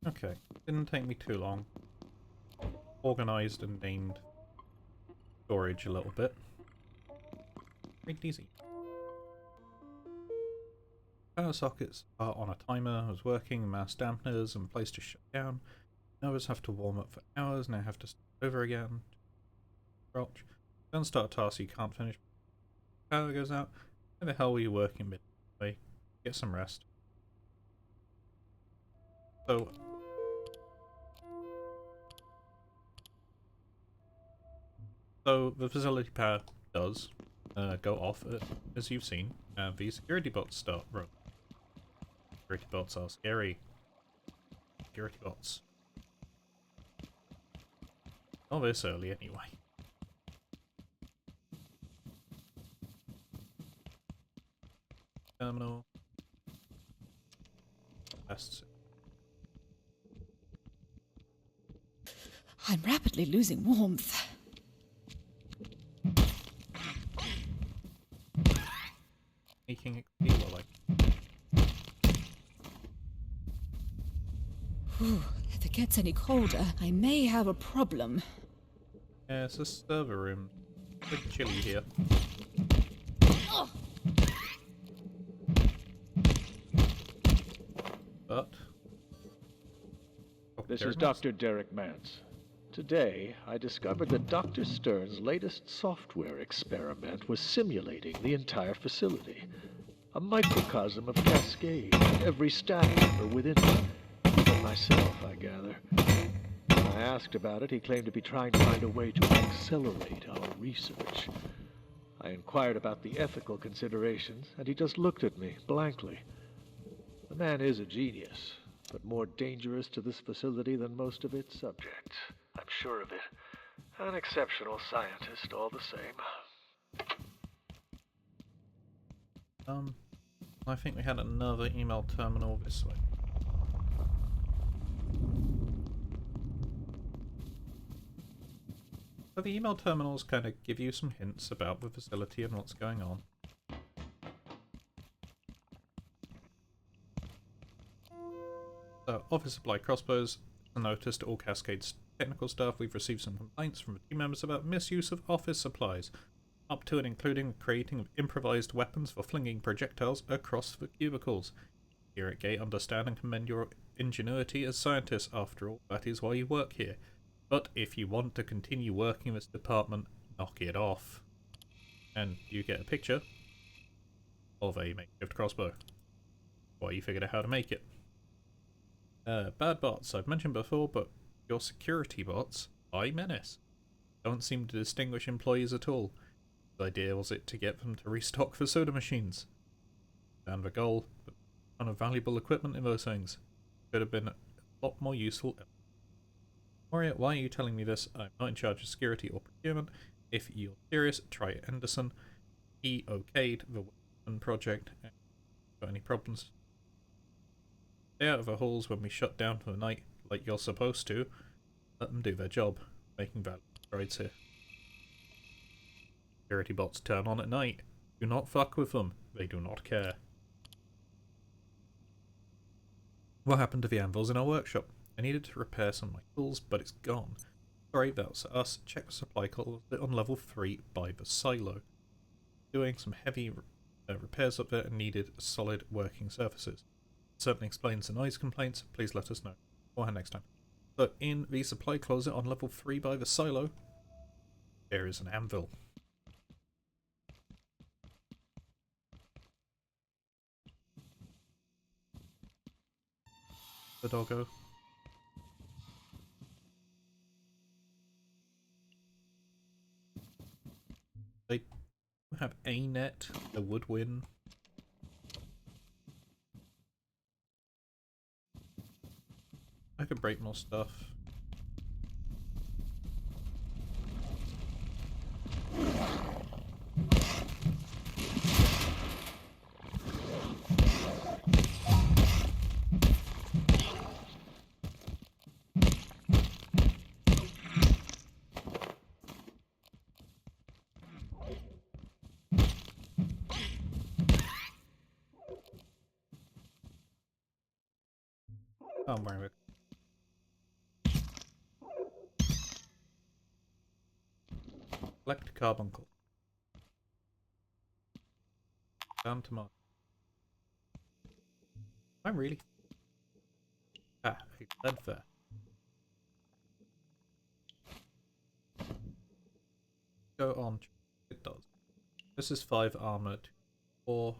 Okay, didn't take me too long. Organised and named storage a little bit. Pretty easy. Power sockets are on a timer, was working, mass dampeners and place to shut down. Others have to warm up for hours, now have to start over again. Crotch. Don't start a task you can't finish. Power goes out. Where the hell were you working midway? Get some rest. So the facility power does go off, as you've seen, and the security bots start running. Security bots are scary. Security bots. Not this early anyway. Terminal. Tests. I'm rapidly losing warmth. Making it feel like. Whew, if it gets any colder, I may have a problem. Yeah, it's a server room. It's a bit chilly here. But This is Dr. Derek Mance. Today, I discovered that Dr. Stern's latest software experiment was simulating the entire facility. A microcosm of Cascade, every staff member within it. Even myself, I gather. When I asked about it, he claimed to be trying to find a way to accelerate our research. I inquired about the ethical considerations, and he just looked at me blankly. The man is a genius, but more dangerous to this facility than most of its subjects. I'm sure of it. An exceptional scientist, all the same. I think we had another email terminal this way. So the email terminals kind of give you some hints about the facility and what's going on. So, Office Supply Crossbows. A notice to all Cascade's technical staff. We've received some complaints from team members about misuse of office supplies, up to and including the creating of improvised weapons for flinging projectiles across the cubicles. Here at Gate, understand and commend your ingenuity as scientists. After all, that is why you work here. But if you want to continue working in this department, knock it off. And you get a picture of a makeshift crossbow. Well, you figured out how to make it. Bad bots, I've mentioned before, but your security bots, I menace. Don't seem to distinguish employees at all. The idea was it to get them to restock for soda machines. And the goal, but a ton of valuable equipment in those things. Could have been a lot more useful. Moria, why are you telling me this? I'm not in charge of security or procurement. If you're serious, try Anderson. He okayed the weapon project. Got any problems? Stay out of the halls when we shut down for the night, like you're supposed to. Let them do their job. Making valid strides here. Security bots turn on at night. Do not fuck with them. They do not care. What happened to the anvils in our workshop? I needed to repair some of my tools, but it's gone. Sorry, that's us. Check the supply closet on level 3 by the silo. Doing some heavy repairs up there and needed solid working surfaces. Certainly explains the noise complaints. Please let us know beforehand next time. So in the supply closet on level 3 by the silo, there is an anvil. The doggo. They have a net, a would win. I could break more stuff. Oh, I'm worried about Collect carbuncle. Down to Mars. I'm really... Ah, a lead there. Go on. It does. This is 5 armor. 4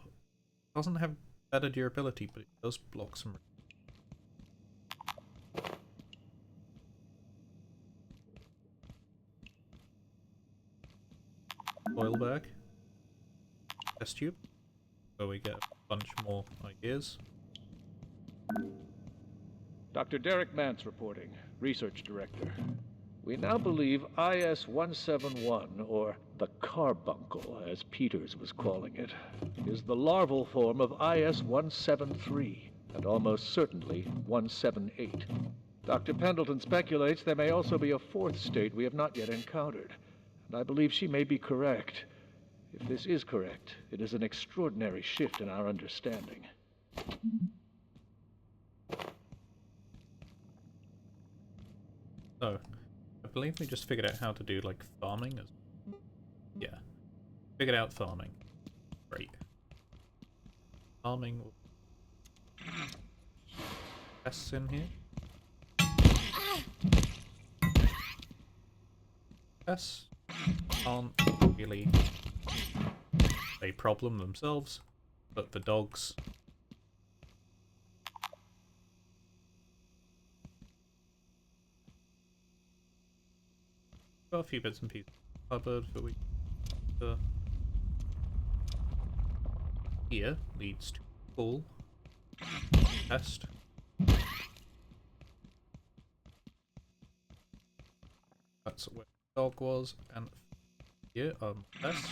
doesn't have better durability, but it does block some. Oil bag. Test tube. So we get a bunch more ideas. Dr. Derek Mance reporting, Research Director. We now believe IS-171, or the carbuncle, as Peters was calling it, is the larval form of IS-173, and almost certainly 178. Dr. Pendleton speculates there may also be a fourth state we have not yet encountered, and I believe she may be correct. If this is correct, it is an extraordinary shift in our understanding. So, I believe we just figured out how to do, like, farming. Yeah. Figured out farming. Great. Farming. Pests in here. Pests aren't really a problem themselves, but the dogs. Got a few bits and pieces. Cupboard that we here leads to pool. Test. That's where the dog was, and here test.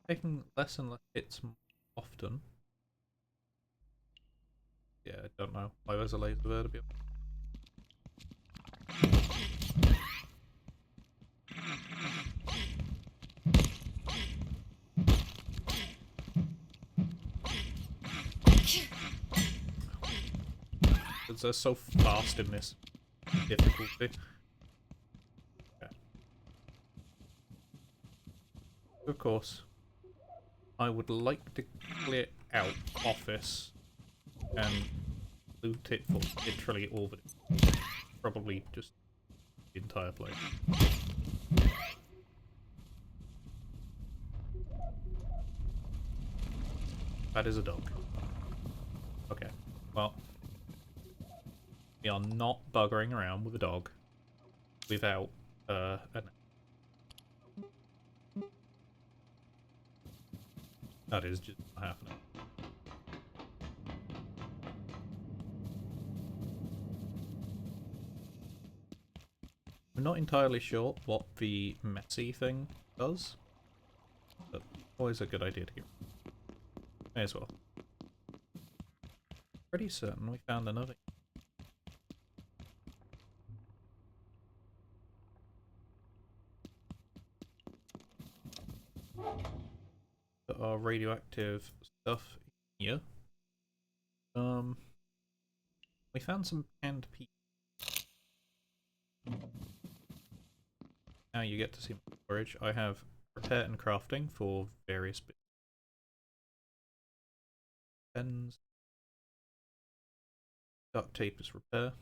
Taking less and less hits often. Yeah, I don't know. I was a laser bird a bit. Because they're so fast in this difficulty. Okay. Of course, I would like to clear out office and loot it for literally all of it. Probably just the entire place. That is a dog. Okay, well, we are not buggering around with a dog without an... That is just not happening. I'm not entirely sure what the messy thing does, but always a good idea to get. May as well. Pretty certain we found another. There are radioactive stuff here. We found some canned peat. Now you get to see my storage. I have repair and crafting for various bits. Pens. Duct tape is repair.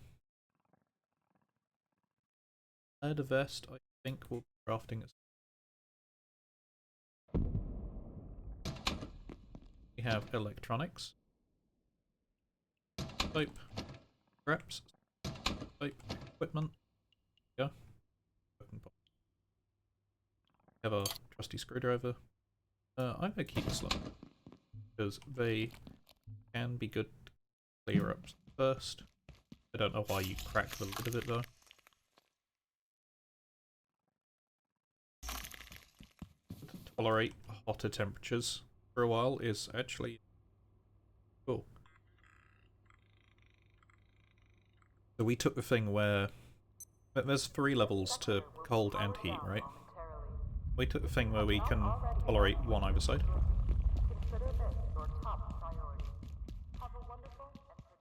Leather vest, I think we'll be crafting as. We have electronics. Type. Scraps. Type. Equipment. Yeah. We have a trusty screwdriver. I'm gonna keep this long because they can be good to clear up first. I don't know why you crack the lid of it though. To tolerate hotter temperatures for a while is actually cool. So we took the thing where there's 3 levels to cold and heat, right? We took the thing where we can tolerate one either side. Consider this your top priority. Have a wonderful and productive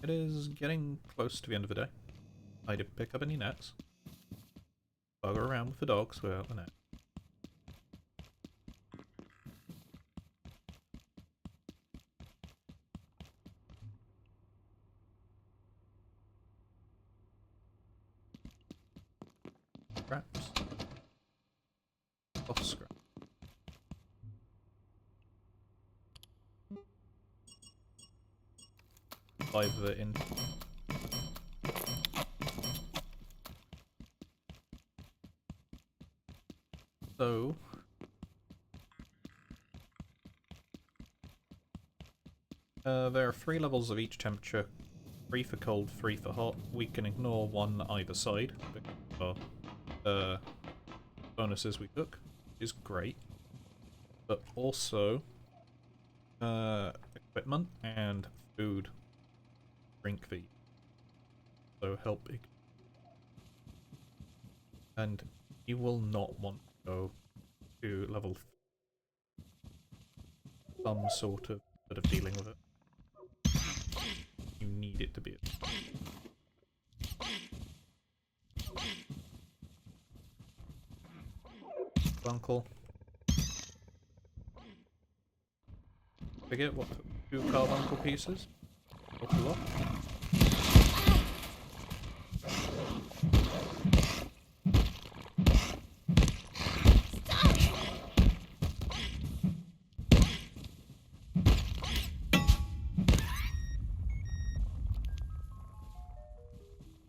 It is getting close to the end of the day. I didn't pick up any nets. Bugger around with the dogs without the net. Scraps. Off scrap. Fiber in. So there are 3 levels of each temperature. 3 for cold, 3 for hot. We can ignore one either side because of bonuses we took, which is great. But also equipment and food drink feed. So help. And you will not want to go to level some sort of dealing with it. You need it to be Uncle. Forget what 2 carbuncle pieces. What a lot.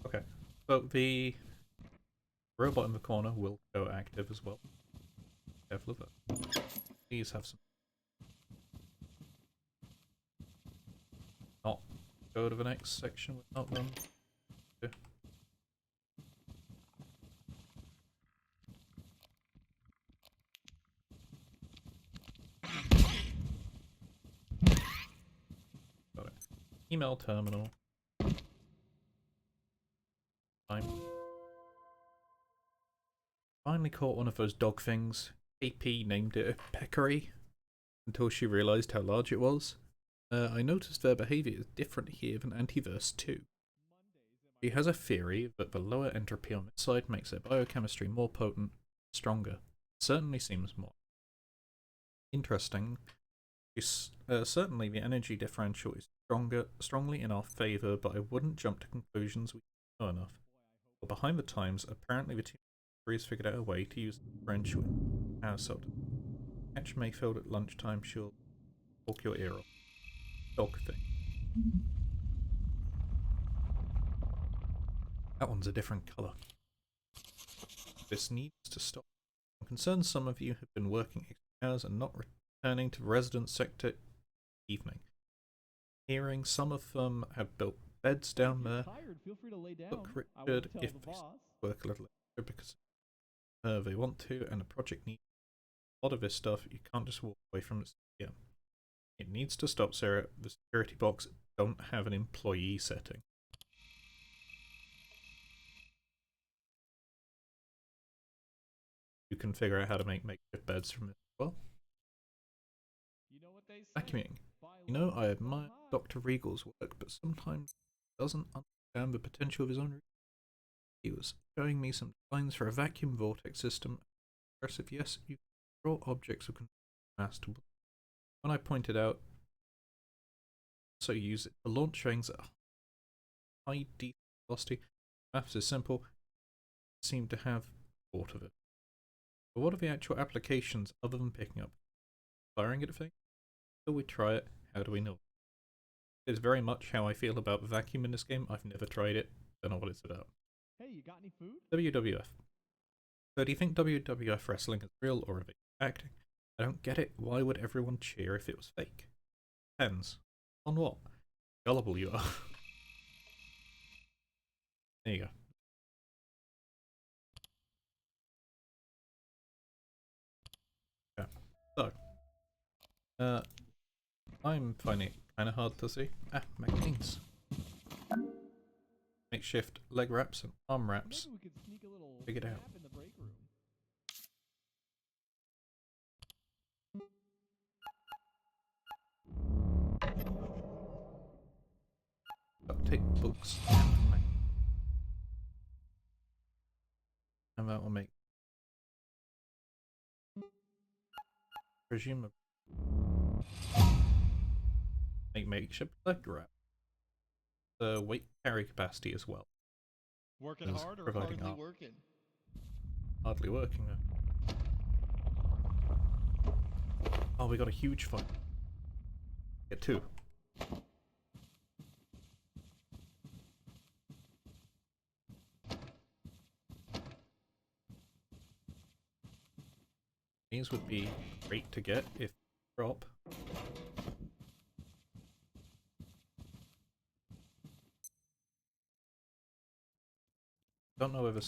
Okay, so the robot in the corner will go active as well. Careful of that. Please have some. Not go to the next section without them. Okay. Got it. Email terminal. Time. Finally caught one of those dog things. AP named it a peccary until she realised how large it was. I noticed their behaviour is different here than Antiverse 2. She has a theory that the lower entropy on its side makes their biochemistry more potent, stronger. It certainly seems more interesting. Certainly the energy differential is strongly in our favour, but I wouldn't jump to conclusions we don't know enough. But behind the times, apparently the team has figured out a way to use the differential in power cell. Catch Mayfield at lunchtime, she'll talk your ear off. Dog thing. That one's a different colour. This needs to stop. I'm concerned some of you have been working extra hours and not returning to the residence sector evening. Hearing some of them have built beds down there. Feel free to lay down. Look, Richard, if they work a little extra because they want to and the project needs a lot of this stuff, you can't just walk away from it again. It needs to stop, Sarah. The security box don't have an employee setting. You can figure out how to make makeshift beds from it as well. You know what they say? Vacuuming. You know, I admire Dr. Regal's work, but sometimes he doesn't understand the potential of his own. He was showing me some designs for a vacuum vortex system. Impressive, yes, you can draw objects of mass to. When I pointed out, so use it to launch things at high deep velocity. Maths is simple. Seem to have thought of it. But what are the actual applications other than picking up, firing at a thing? Till we try it, how do we know? It is very much how I feel about the vacuum in this game. I've never tried it. Don't know what it's about. Hey, you got any food? WWF. So do you think WWF wrestling is real or are they acting? I don't get it. Why would everyone cheer if it was fake? Depends. On what? Gullible you are. There you go. Yeah. So, I'm finding it kind of hard to see. Magazines. Makeshift leg wraps and arm wraps. Maybe we could sneak a little Figured out. nap in the break room. Duct take books and that will make presumably make makeshift leg wrap. The weight carry capacity as well. Working Is hard or providing hardly art. working? Hardly working though. Oh, we got a huge fight. Get two. These would be great to get if drop. Don't know whether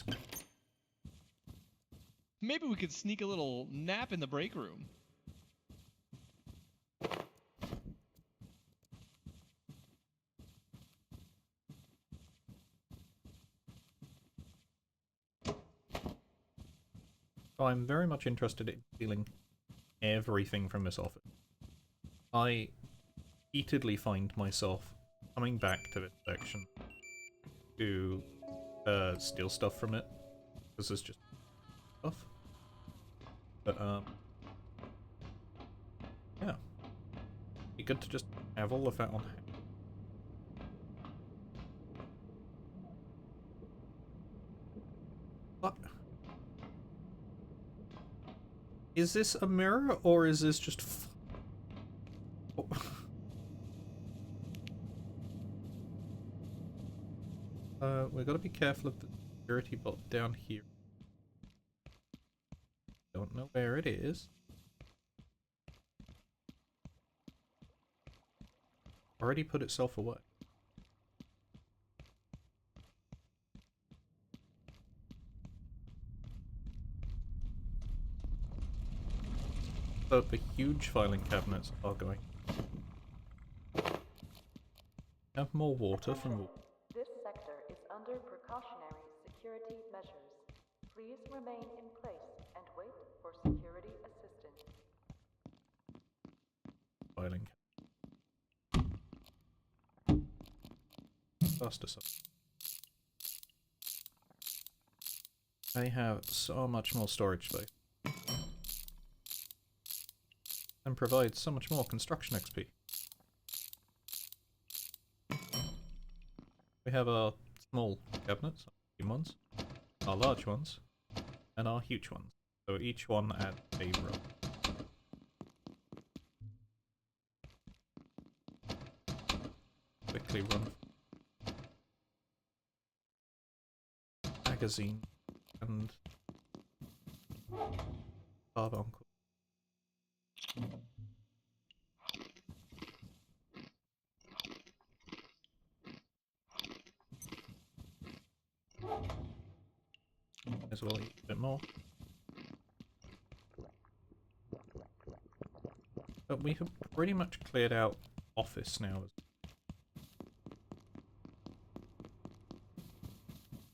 Maybe we could sneak a little nap in the break room. I'm very much interested in stealing everything from this office. I repeatedly find myself coming back to this section to steal stuff from it, because it's just stuff. But yeah, be good to just have all of that on hand. What? Is this a mirror, or is this just oh. We've got to be careful of the security bot down here. Don't know where it is. Already put itself away. So the huge filing cabinets are going. Have more water from the. This sector is under precautionary security measures. Please remain in place and wait for security assistance. Filing faster stuff. They have so much more storage space and provide so much more construction XP. We have our small cabinets, our medium ones, our large ones, and our huge ones. So each one adds a row. Quickly run magazine and carbuncle. As well eat a bit more. But we have pretty much cleared out office now.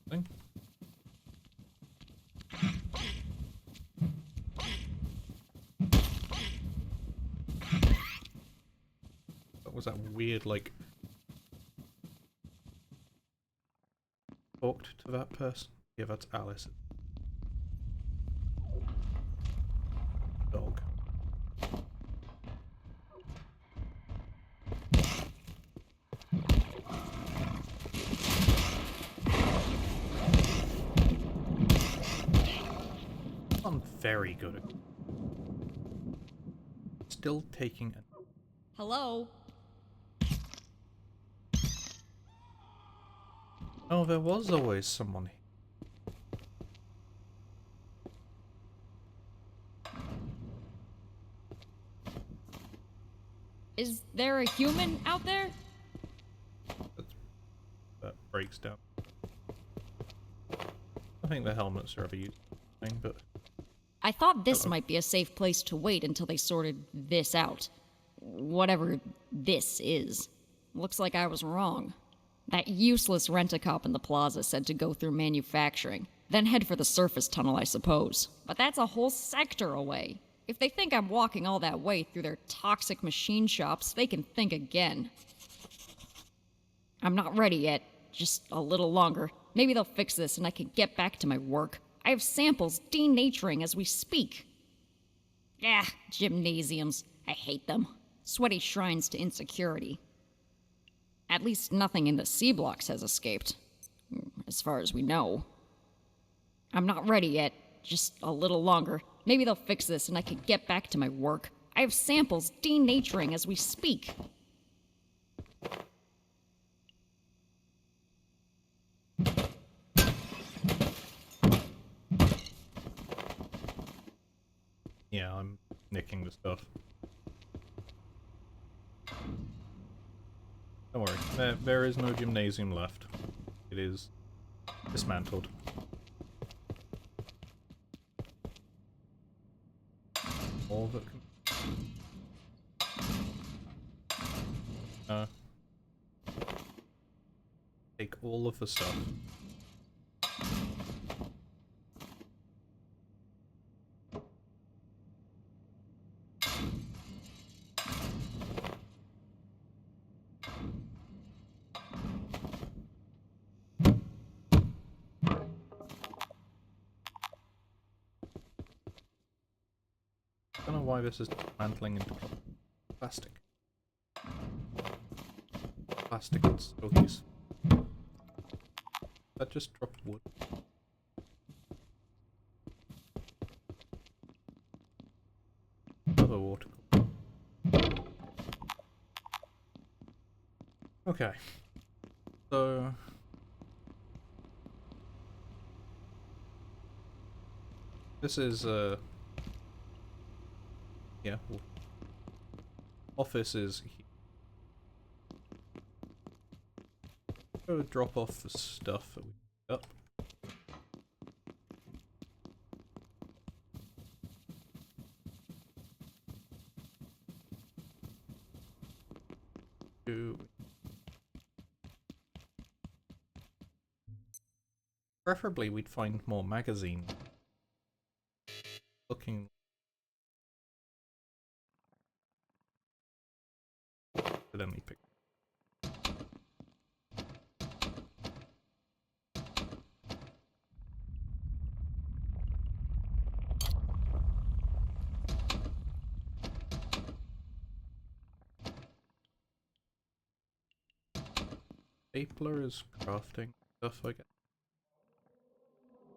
Thing. What was that weird, like, talked to that person? Yeah, that's Alice. Dog. I'm very good at still taking a Hello? oh, there was always someone here. Is there a human out there? That breaks down. I think the helmets are overused, but I thought this Hello. might be a safe place to wait until they sorted this out. Whatever this is. Looks like I was wrong. That useless rent-a-cop in the plaza said to go through manufacturing, then head for the surface tunnel, I suppose. But that's a whole sector away. If they think I'm walking all that way through their toxic machine shops, they can think again. I'm not ready yet. Just a little longer. Maybe they'll fix this and I can get back to my work. I have samples denaturing as we speak. Gymnasiums. I hate them. Sweaty shrines to insecurity. At least nothing in the C blocks has escaped. As far as we know. I'm not ready yet. Just a little longer. Maybe they'll fix this and I can get back to my work. I have samples denaturing as we speak. Yeah, I'm nicking the stuff. Don't worry, there is no gymnasium left. It is dismantled. All that can... take all of the stuff. I don't know why this is dismantling into plastic. Plastic and stogies. That just dropped wood. Another water. Okay. So... this is, yeah. Office is here. Go drop off the stuff that we picked up. Preferably we'd find more magazine. Looking... but then we pick... Stapler is crafting stuff, I guess.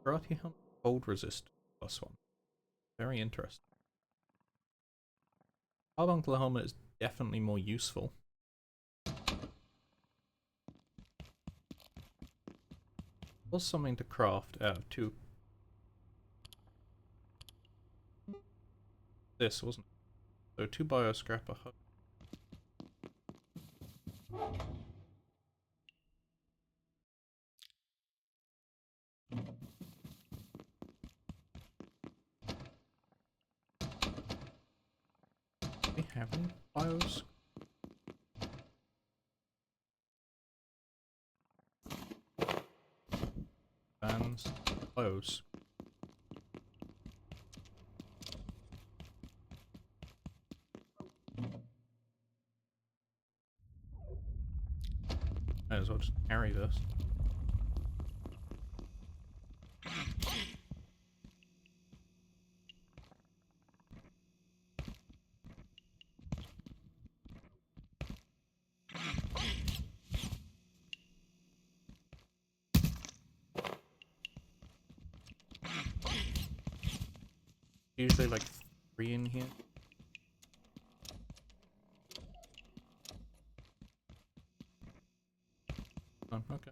Karate helmet, cold resist, +1. Very interesting. Carbuncle helmet is definitely more useful. Was something to craft out of two. This wasn't it? So 2 bio scrap a hut. Do we have any bios? Bands, bios. Might as well just carry this. Usually like 3 in here. Oh, okay.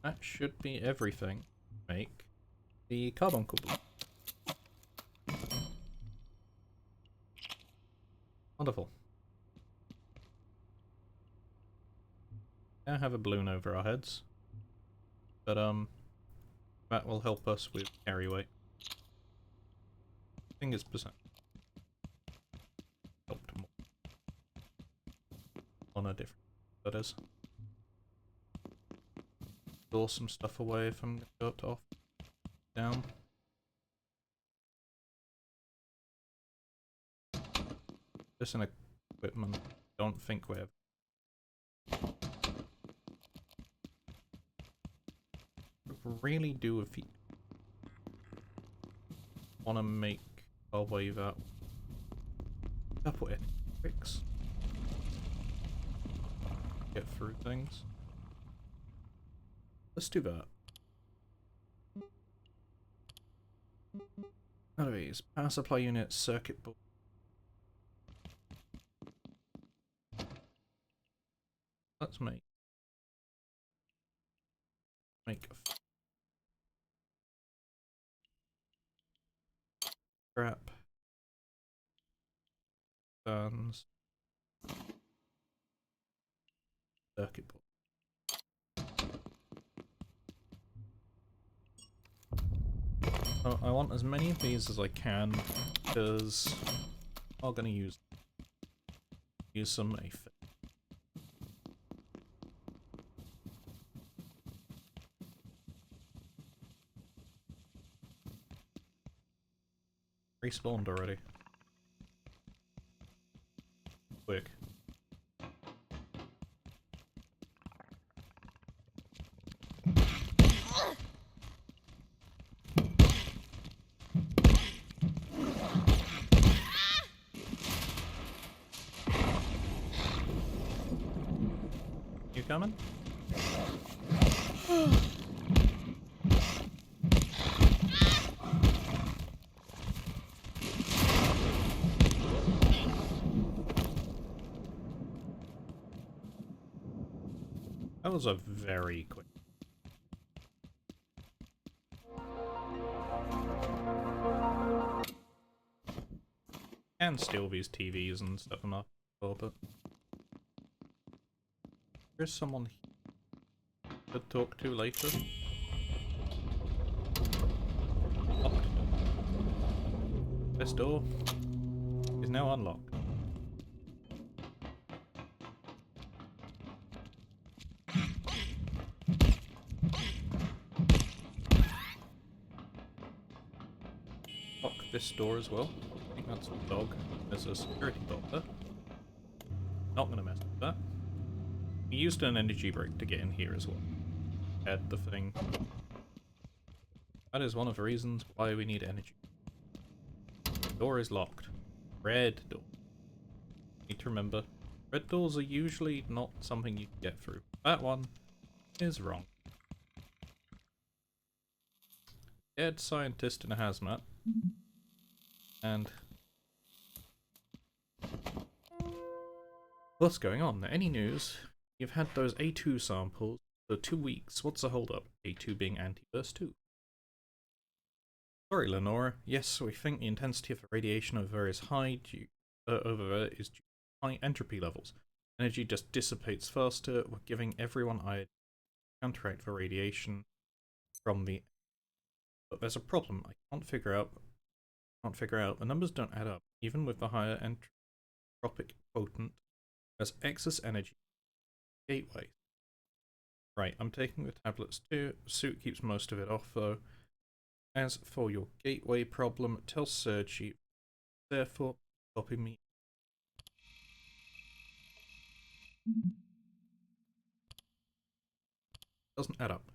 That should be everything. Make the carbuncle blue. Wonderful. Now have a balloon over our heads. But that will help us with carry weight. I think it's percent. Helped more. On a different, that is. Store some stuff away if I'm going to go off. Down. Just an equipment. Don't think we have. really do if you want to make our way that couple it tricks. Get through things. Let's do that. Anyways, power supply unit, circuit board. Let's make a scrap burns circuit board. So I want as many of these as I can because I'm going to use some AFIT. Respawned already. Quick. You coming? That was a very quick. Can steal these TVs and set them up, but there's someone to talk to later. Locked. This door is now unlocked. Lock this door as well. I think that's the dog. There's a security dog there. Not gonna mess with that. We used an energy break to get in here as well. Had the thing. That is one of the reasons why we need energy. Door is locked. Red door. Need to remember, red doors are usually not something you can get through. That one is wrong. Dead scientist in a hazmat. And what's going on? Any news? You've had those A2 samples for 2 weeks. What's the holdup? A2 being anti-burst 2. Sorry, Lenora. Yes, we think the intensity of the radiation over there is high over there is due to high entropy levels. Energy just dissipates faster. We're giving everyone iodine to counteract the radiation from the. But there's a problem. I can't figure out. The numbers don't add up. Even with the higher entropic quotient, there's excess energy. Gateway. Right, I'm taking the tablets too. Suit keeps most of it off though. As for your gateway problem, tell Sergi, therefore, copy me. Doesn't add up.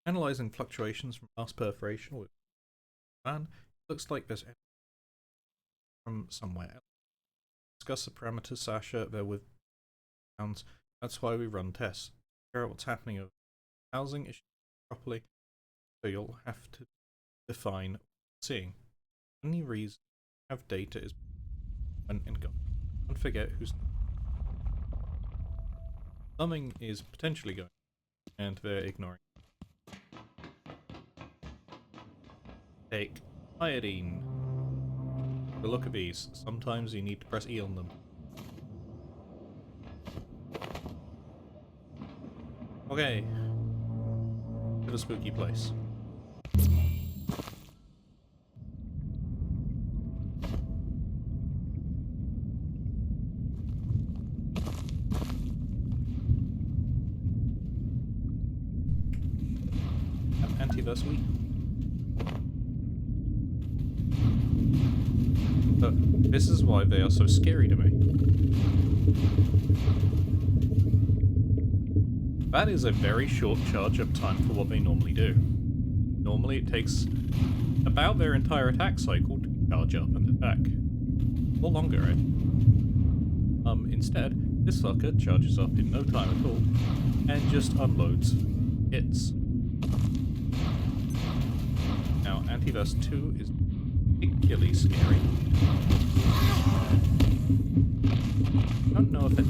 Analyzing fluctuations from last perforation with man, looks like there's energy from somewhere else. Discuss the parameters, Sasha. They're with pounds. That's why we run tests. Figure out what's happening of housing issues properly. So you'll have to define what you're seeing. The only reason you have data is when in go. Don't forget who's. Something is potentially going, and they're ignoring. Take iodine. But look at these. Sometimes you need to press E on them. Okay. To the spooky place. Antiverse week. So, this is why they are so scary to me. That is a very short charge-up time for what they normally do. Normally it takes about their entire attack cycle to charge up and attack. Or longer, eh? Instead, this fucker charges up in no time at all, and just unloads hits. Now, Antiverse 2 is particularly scary. I don't know if it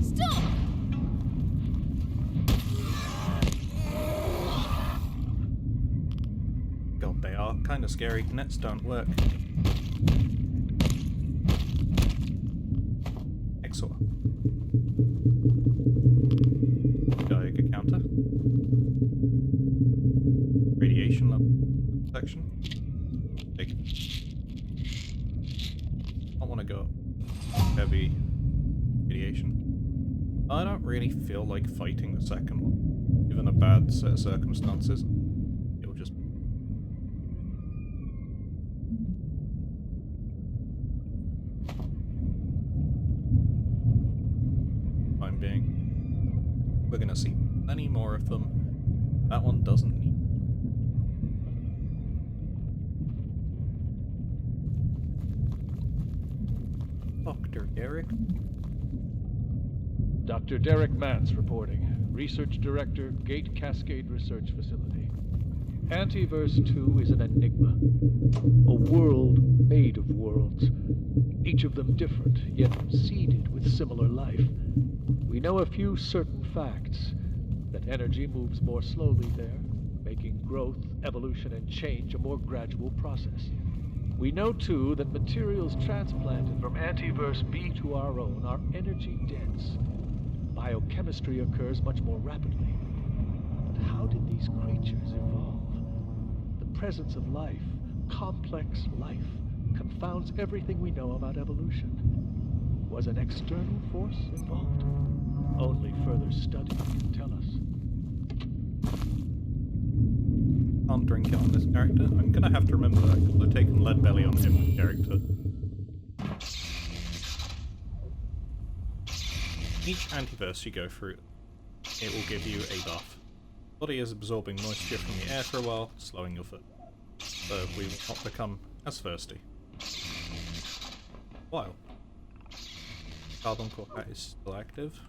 Stop! God, they are kind of scary. Nets don't work. Excellent. Geiger counter. Radiation level section. Take it. I want to go heavy radiation. I don't really feel like fighting the second one. Given a bad set of circumstances, it'll just... Time being. We're gonna see plenty more of them. That one doesn't need... Dr. Derek? Dr. Derek Mance reporting. Research Director, Gate Cascade Research Facility. Antiverse 2 is an enigma. A world made of worlds. Each of them different, yet seeded with similar life. We know a few certain facts. That energy moves more slowly there, making growth, evolution, and change a more gradual process. We know, too, that materials transplanted from Antiverse B to our own are energy dense. Biochemistry occurs much more rapidly. But how did these creatures evolve? The presence of life, complex life, confounds everything we know about evolution. Was an external force involved? Only further study can tell us. Can't drink it on this character. I'm gonna have to remember that because I've taken lead belly on him character. Each antiverse you go through, it will give you a buff. Body is absorbing moisture from the air for a while, slowing your foot, so we will not become as thirsty. While carbon core hat is still active.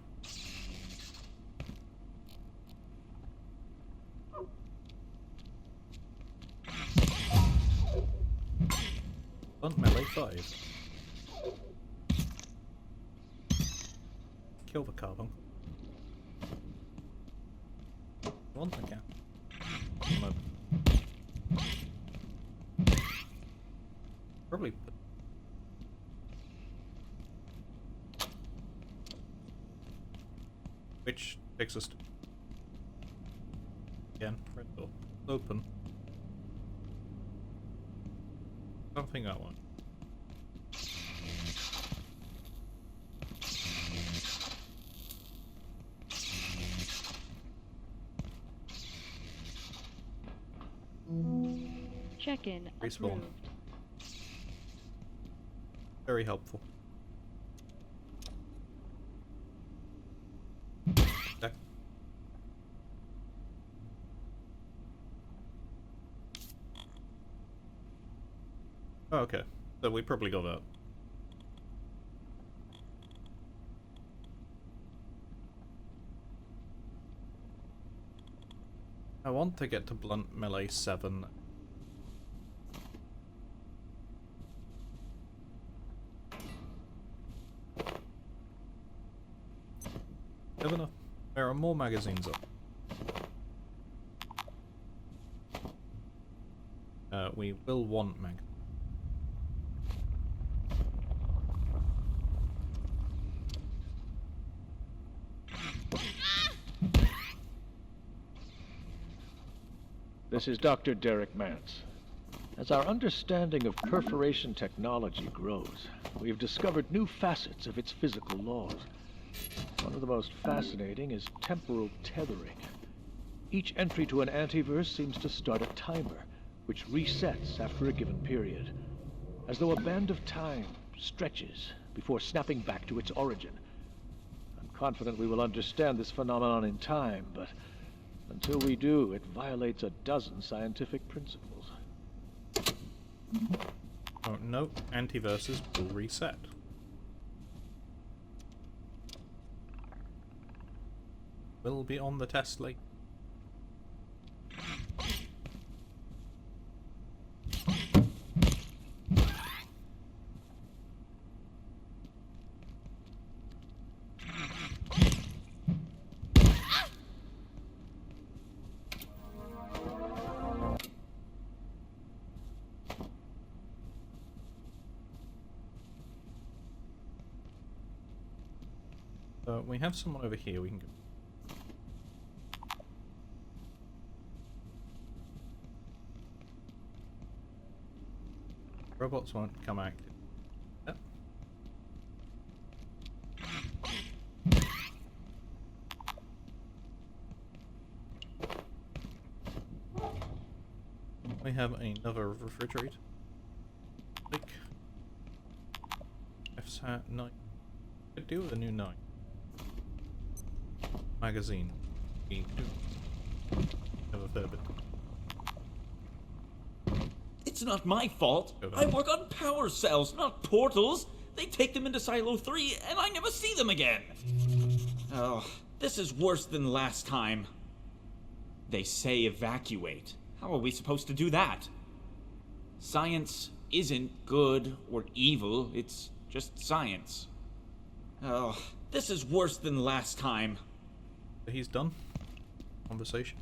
Blunt melee 5. Kill the carbon. Want the cat. Probably put... Which takes us to... Again, red door. Open. Don't think that one. Check-in Respawn. approved. Very helpful. Okay. Oh, okay. So we probably got that. I want to get to blunt melee 7. Good enough. There are more magazines up. We will want mag. This is Dr. Derek Mance. As our understanding of perforation technology grows, we've discovered new facets of its physical laws. One of the most fascinating is temporal tethering. Each entry to an antiverse seems to start a timer, which resets after a given period, as though a band of time stretches before snapping back to its origin. I'm confident we will understand this phenomenon in time, but until we do, it violates a dozen scientific principles. Oh, no. Antiverses will reset. We'll be on the test late. So we have someone over here we can go. Robots won't come active. Yep. We have another refrigerator. Like FSAT 9. Could do with a new 9. Magazine. We do have a fair bit. It's not my fault. I work on power cells, not portals. They take them into Silo 3, and I never see them again. Oh, this is worse than last time. They say evacuate. How are we supposed to do that? Science isn't good or evil, it's just science. Oh, this is worse than last time. He's done. Conversation.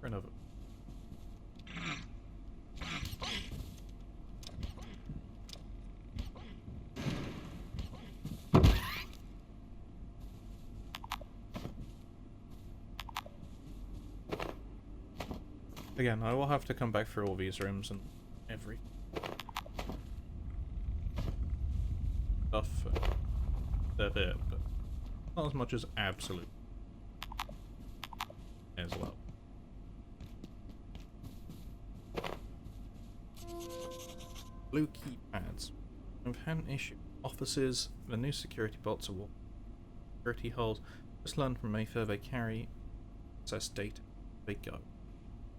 For another. Again, I will have to come back through all these rooms and every stuff. They're there, but not as much as absolute as well. Blue keypads. We've had an issue. Offices, the new security bots are security holes. Just learned from Mayfair they carry access data. They go.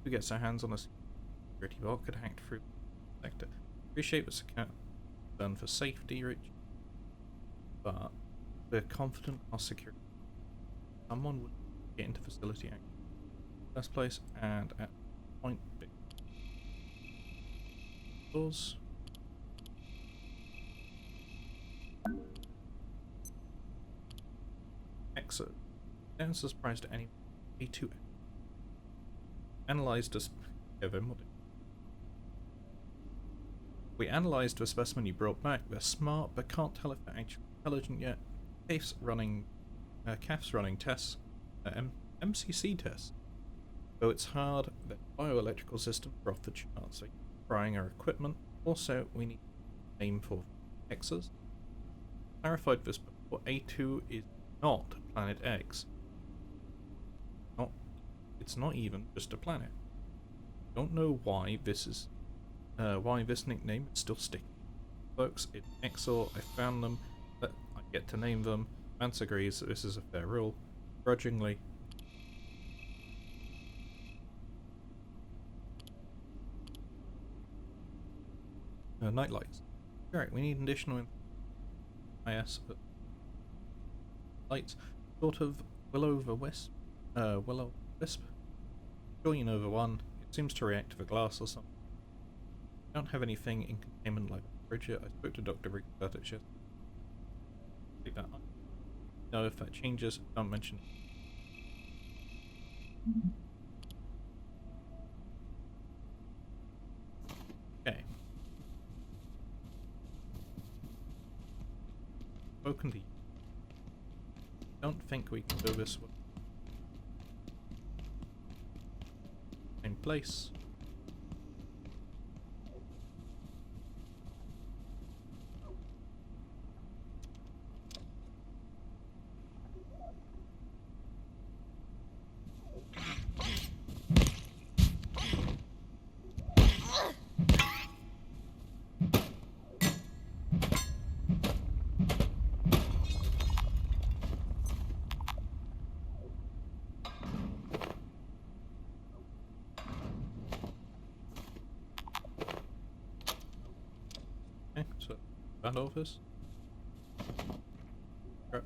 Who gets their hands on a security bot could hack through the sector. Appreciate the security done for safety, Rich, but we're confident our security. Someone would get into facility act first place and at point B. Doors. Exit. Don't surprise to anyone. A2. Analyzed us. We analysed the specimen you brought back. They're smart, but can't tell if they're actually intelligent yet. CAF's running tests, MCC tests. Though it's hard, the bioelectrical systems are off the charts. So trying our equipment. Also, we need to aim for X's. Clarified this before. A2 is not Planet X. It's not even just a planet. Don't know why this is, why this nickname is still sticking. Folks, it's Exor. I found them, but I get to name them. Vance agrees that this is a fair rule. Grudgingly. Night lights. Correct. We need additional IS lights. Sort of will-o'-the-wisp. Will-o'-wisp. Sure you know the one. It seems to react to the glass or something. I don't have anything in containment like Bridget. I spoke to Dr. Rick about it. Just take that on. No, if that changes, don't mention it. Okay. Spoken to you. Don't think we can do this one. In place. That office? Crap.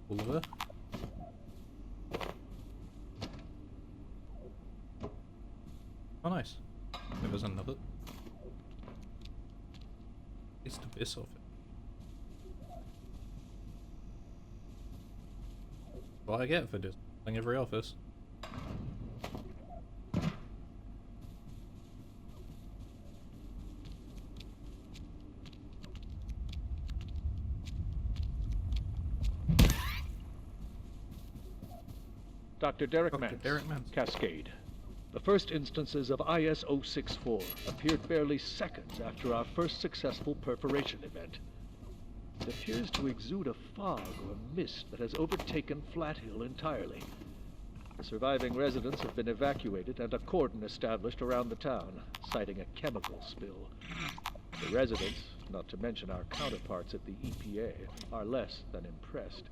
Oliver. Oh, nice. There was another. It's the best of it. What I get for just playing every office. Dr. Derek Dr. Mance, Derek Mance. Cascade. The first instances of IS-064 appeared barely seconds after our first successful perforation event. It appears to exude a fog or mist that has overtaken Flat Hill entirely. The surviving residents have been evacuated and a cordon established around the town, citing a chemical spill. The residents, not to mention our counterparts at the EPA, are less than impressed.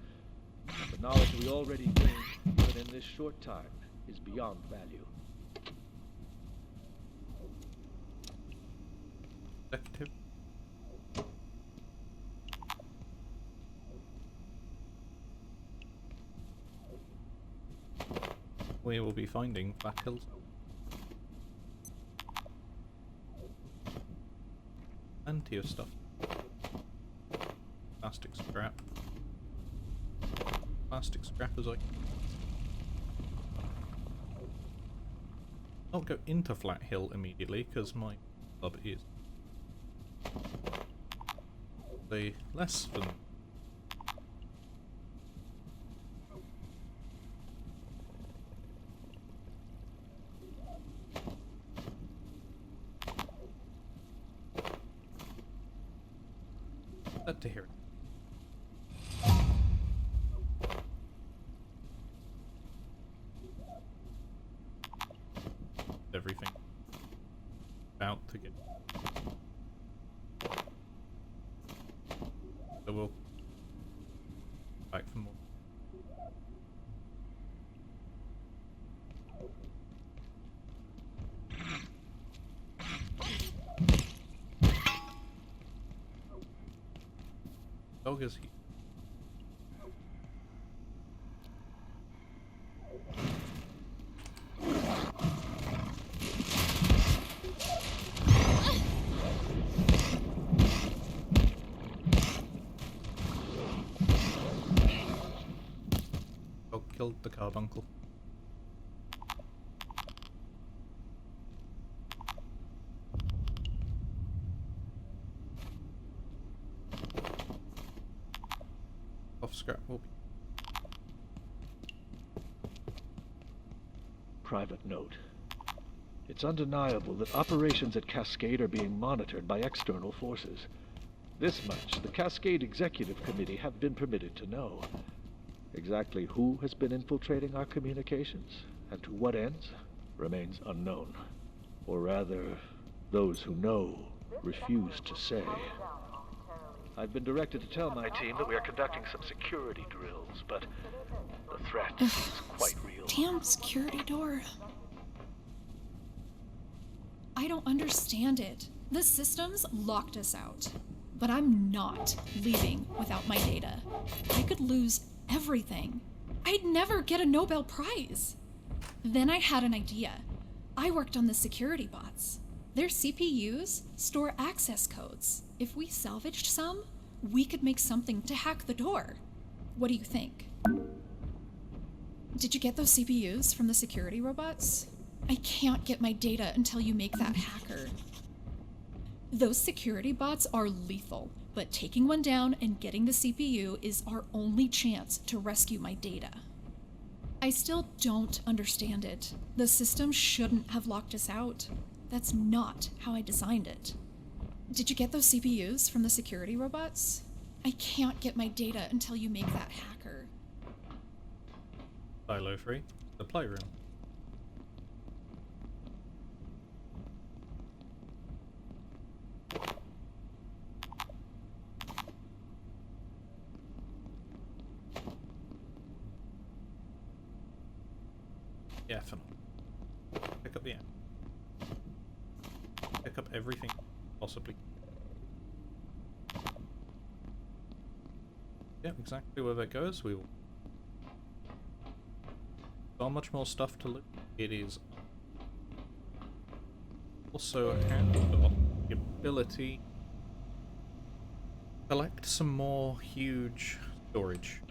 But the knowledge we already gained, even in this short time, is beyond value. Executive. We will be finding Flat Hills. Plenty of stuff. Plastic scrap. Plastic scrap as I... I'll go into Flat Hill immediately because my club is less than glad to hear it. Everything about to get. So we'll back for more. Dog is he? Dog killed the carbuncle. Off scrap will be. Private note. It's undeniable that operations at Cascade are being monitored by external forces. This much the Cascade Executive Committee have been permitted to know. Exactly who has been infiltrating our communications, and to what ends, remains unknown. Or rather, those who know refuse to say. I've been directed to tell my team that we are conducting some security drills, but the threat is quite real. Damn security door. I don't understand it. The systems locked us out. But I'm not leaving without my data. I could lose everything. I'd never get a Nobel Prize. Then I had an idea. I worked on the security bots. Their CPUs store access codes. If we salvaged some, we could make something to hack the door. What do you think? Did you get those CPUs from the security robots? I can't get my data until you make that hacker. Those security bots are lethal, but taking one down and getting the CPU is our only chance to rescue my data. I still don't understand it. The system shouldn't have locked us out. That's not how I designed it. Did you get those CPUs from the security robots? I can't get my data until you make that hacker. Silo free. the playroom. Yeah, for now. Pick up the amp. Pick up everything possibly. Yeah, exactly where that goes. We will. So much more stuff to loot. It is also has got the ability to collect some more huge storage.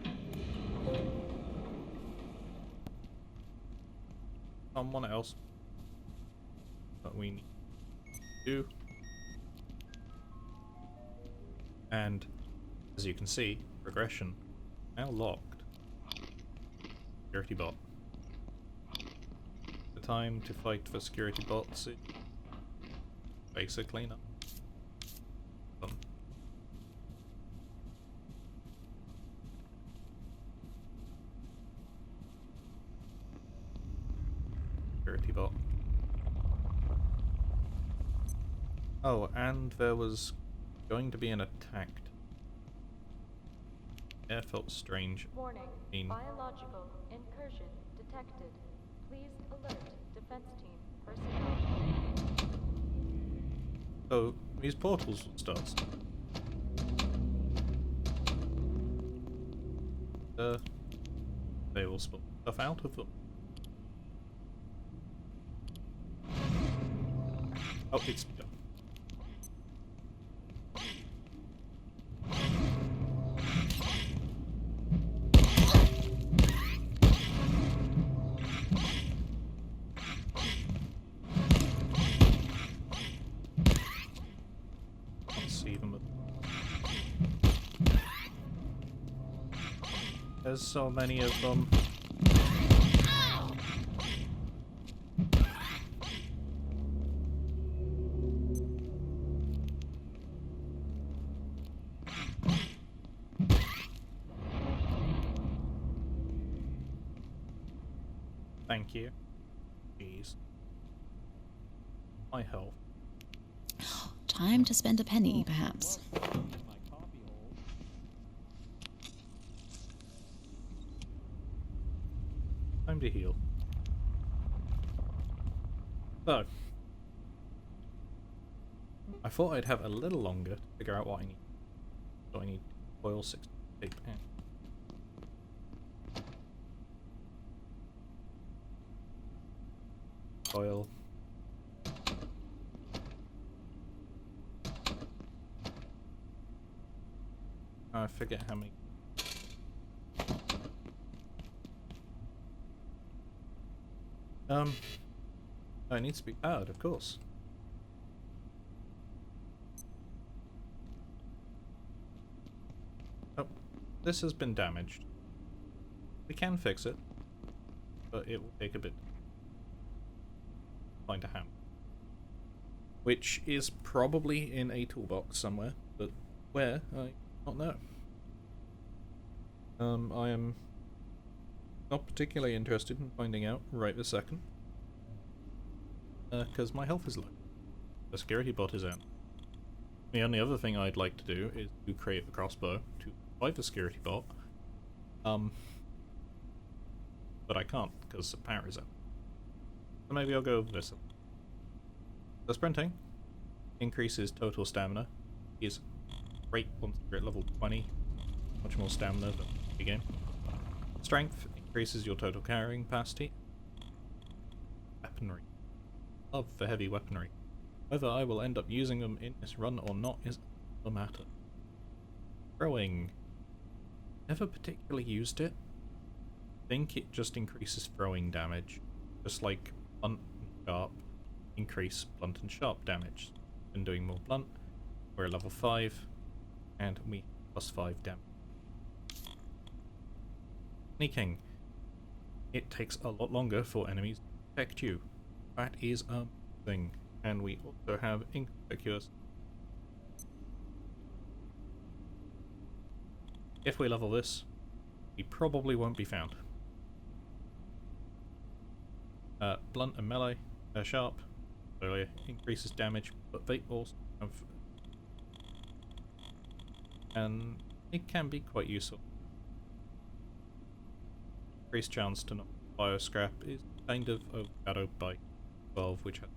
Someone else that we need to do. And as you can see, progression now locked. Security bot. The time to fight for security bots is basically not. Security bot. Oh, and there was going to be an attack. Yeah, it felt strange. Warning. Biological incursion detected. Please alert defense team personnel. So, these portals will start. They will spawn stuff out of them. Oh, it's done. Can't see them. There's so many of them. Thank you. Jeez. My health. Time to spend a penny, perhaps. Time to heal. So, I thought I'd have a little longer to figure out what I need. So I need oil 60 tape. Oil. I forget how many. It needs to be powered, of course. Oh, this has been damaged. We can fix it, but it will take a bit. Find a hammer, which is probably in a toolbox somewhere, but where I don't know. I am not particularly interested in finding out right this second, because my health is low. The security bot is out. The only other thing I'd like to do is to create the crossbow to fight the security bot, but I can't because the power is out. So maybe I'll go over this. The sprinting increases total stamina. Is great once you're at level 20. Much more stamina than the game. Strength increases your total carrying capacity. Weaponry. Love for heavy weaponry. Whether I will end up using them in this run or not is the matter. Throwing. Never particularly used it. I think it just increases throwing damage. Just like blunt and sharp increase blunt and sharp damage. Been doing more blunt. We're at level 5. And we plus 5 damage. Sneaking. It takes a lot longer for enemies to detect you. That is amazing. And we also have inconspicuous. If we level this, we probably won't be found. Blunt and melee, sharp, so increases damage, but they also have, and it can be quite useful. Increased chance to not fire scrap is kind of overshadowed by 12, which has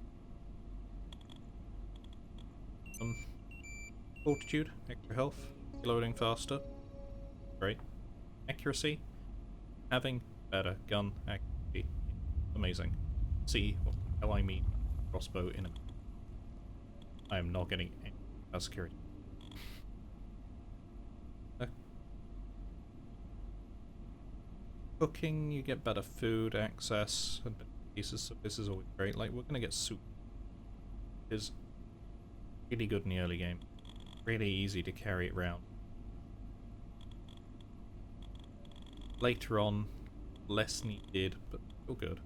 fortitude, extra health, reloading faster, great. Accuracy, having better gun accuracy, amazing. See what the hell I mean, crossbow in a minute. I am not getting any security. Cooking, you get better food access and pieces, so this is always great. Like, we're gonna get soup. It's really good in the early game. Really easy to carry it around. Later on, less needed, but still good.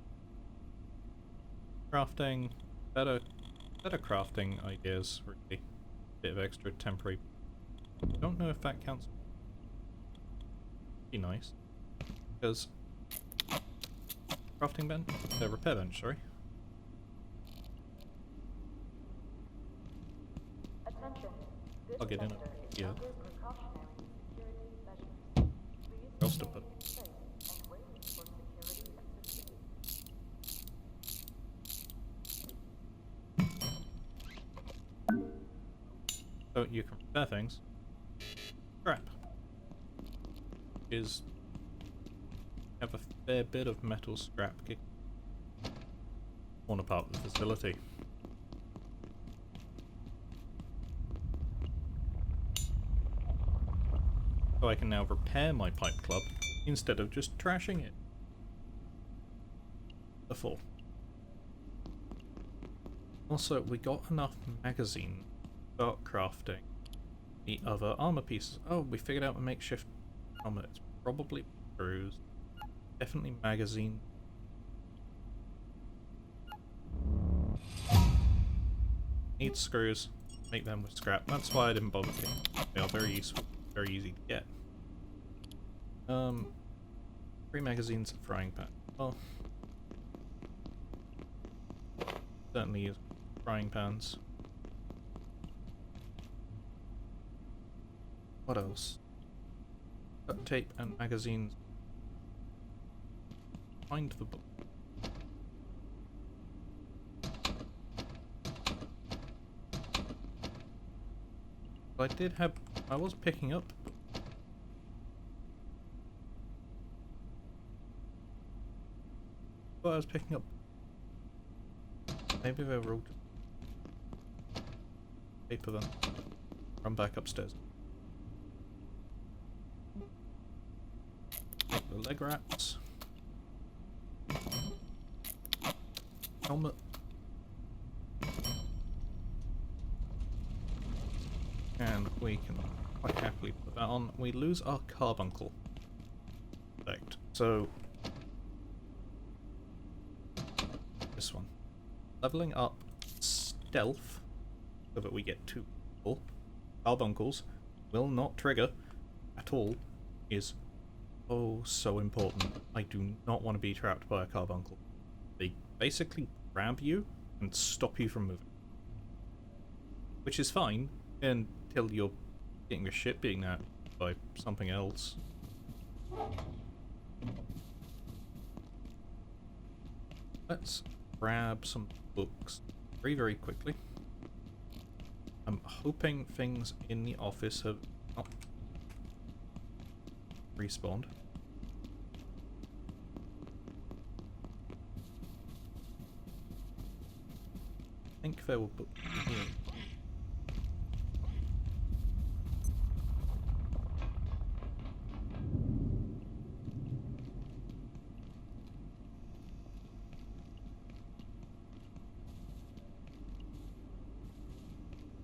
Crafting, better crafting ideas, really. Bit of extra temporary. Don't know if that counts. Be nice. Because crafting bench, repair bench, sorry. Attention. This Plug it in sector is here. under precautionary security measures. Please Else to remain put. in place and wait for security assistance. So you can repair things. Scrap is have a fair bit of metal scrap kick on a part of the facility. So I can now repair my pipe club instead of just trashing it. Before. Also, we got enough magazine to start crafting the other armor pieces. Oh, we figured out a makeshift armor. It's probably screws. Definitely magazine. Need screws. Make them with scrap. That's why I didn't bother picking. They are very useful. Very easy to get. 3 magazines, frying pan. Well, certainly use frying pans. What else? Duct tape and magazines. Find the book. I was picking up. But I was picking up. Maybe they were all paper then. Run back upstairs. Take the leg wraps. Helmet. And we can quite happily put that on. We lose our carbuncle effect. So this one. Leveling up stealth so that we get 2 people. Carbuncles will not trigger at all is oh so important. I do not want to be trapped by a carbuncle. They basically grab you and stop you from moving. Which is fine until you're getting your shit beaten out by something else. Let's grab some books very, very quickly. I'm hoping things in the office have not respawned. I think there were books here.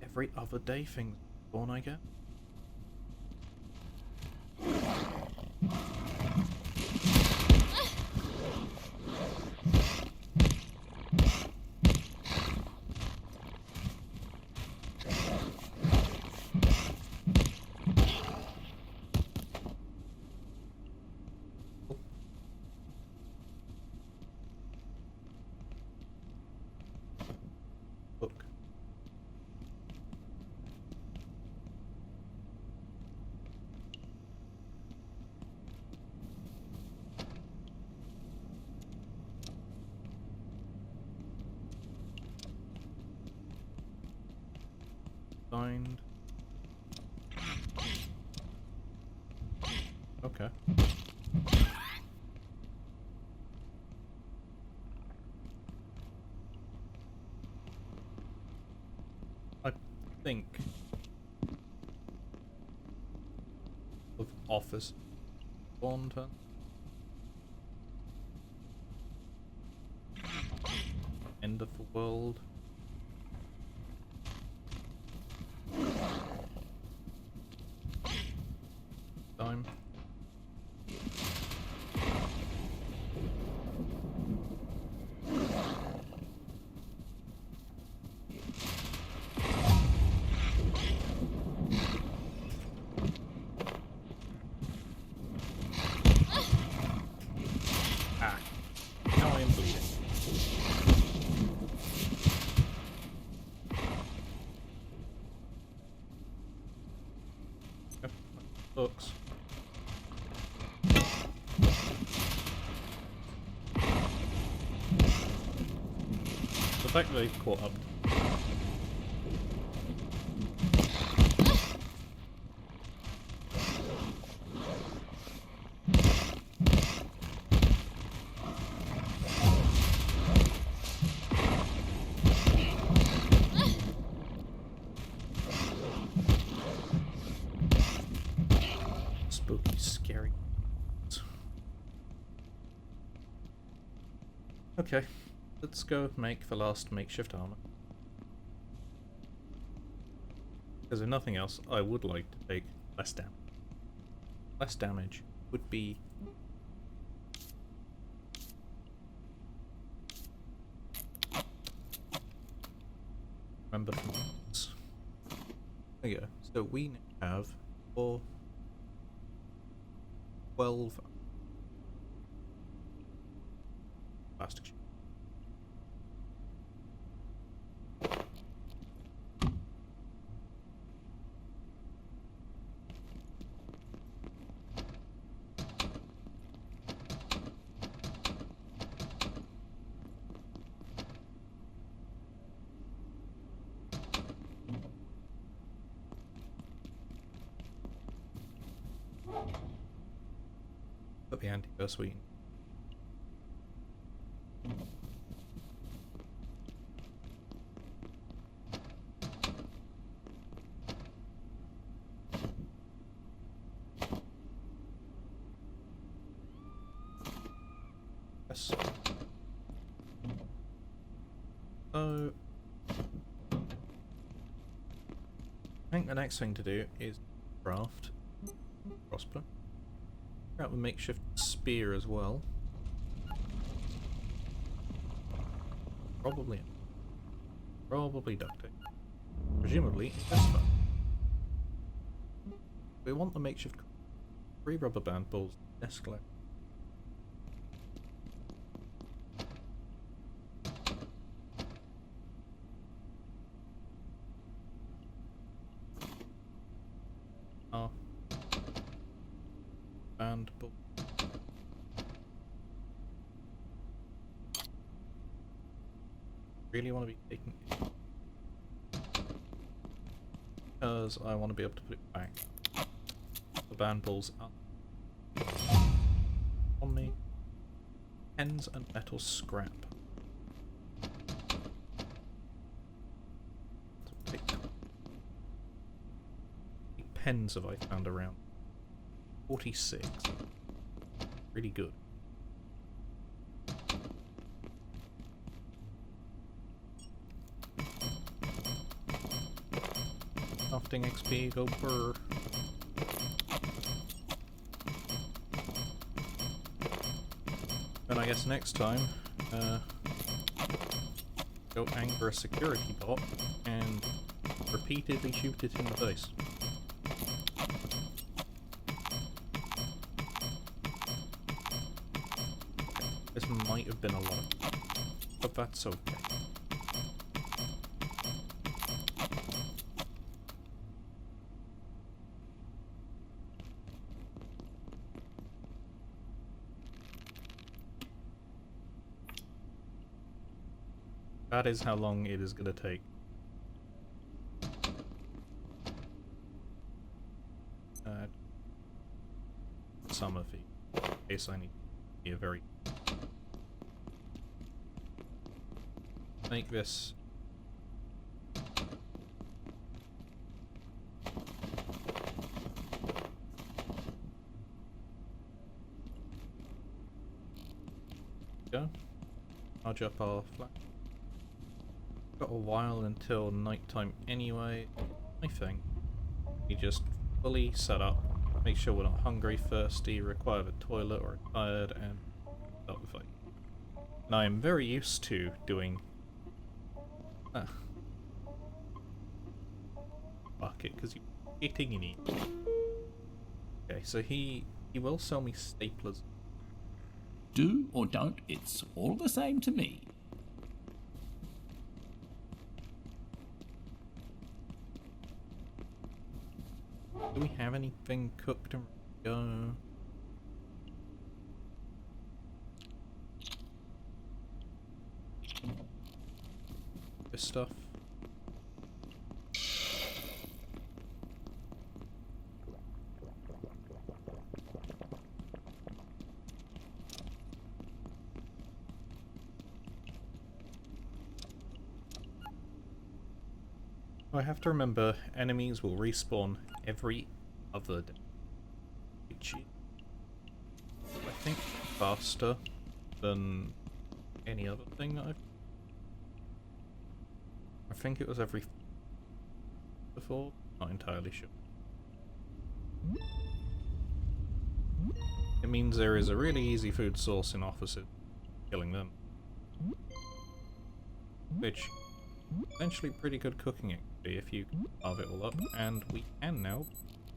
Every other day things spawn, I get. Find. Okay. I think of office bond. End of the world. Time. Ah, now I am bleeding. Yep, books. The fact that they've caught up. Spooky, scary. Okay, let's go make the last makeshift armor. Because if nothing else, I would like to take less damage. Less damage would be... Remember from this. There you go. So we have 4... 12... plastic sheet. Put the anti-persuade. Yes. So I think the next thing to do is craft crossbow. Out the makeshift spear as well. Probably duct tape. Presumably this one. We want the makeshift 3 rubber band balls. Escalate. Band ball. Really want to be taking it because I want to be able to put it back. The band balls up on me. Pens and metal scrap. Take pens have I found around? 46. Really good. Crafting XP, go burr. Then I guess next time, go anger a security bot and repeatedly shoot it in the face. This might have been a lot, but that's okay. That is how long it is going to take. some of it, in case I need to be a very... Make this... Go. Charge up our flag. Got a while until nighttime anyway. I think we just fully set up, make sure we're not hungry, thirsty, require a toilet or tired, and start the fight. And I am very used to doing... Fuck it, because you're eating and eating. Okay, so he will sell me staplers. Do or don't, it's all the same to me. Do we have anything cooked and go? This stuff. I have to remember, enemies will respawn every other day. I think faster than any other thing that I think it was every before, not entirely sure. It means there is a really easy food source in officers, killing them. Which essentially pretty good cooking it could be if you carve it all up, and we can now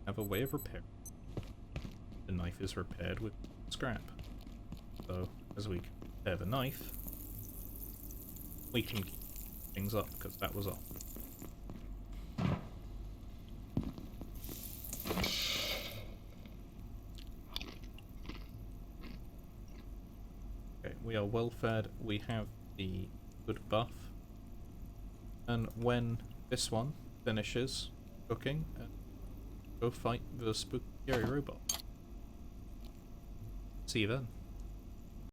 have a way of repair. The knife is repaired with scrap. So as we repair the knife, we can keep things up, because that was off. Okay, we are well fed, we have the good buff. And when this one finishes cooking, go fight the spooky robot. See you then.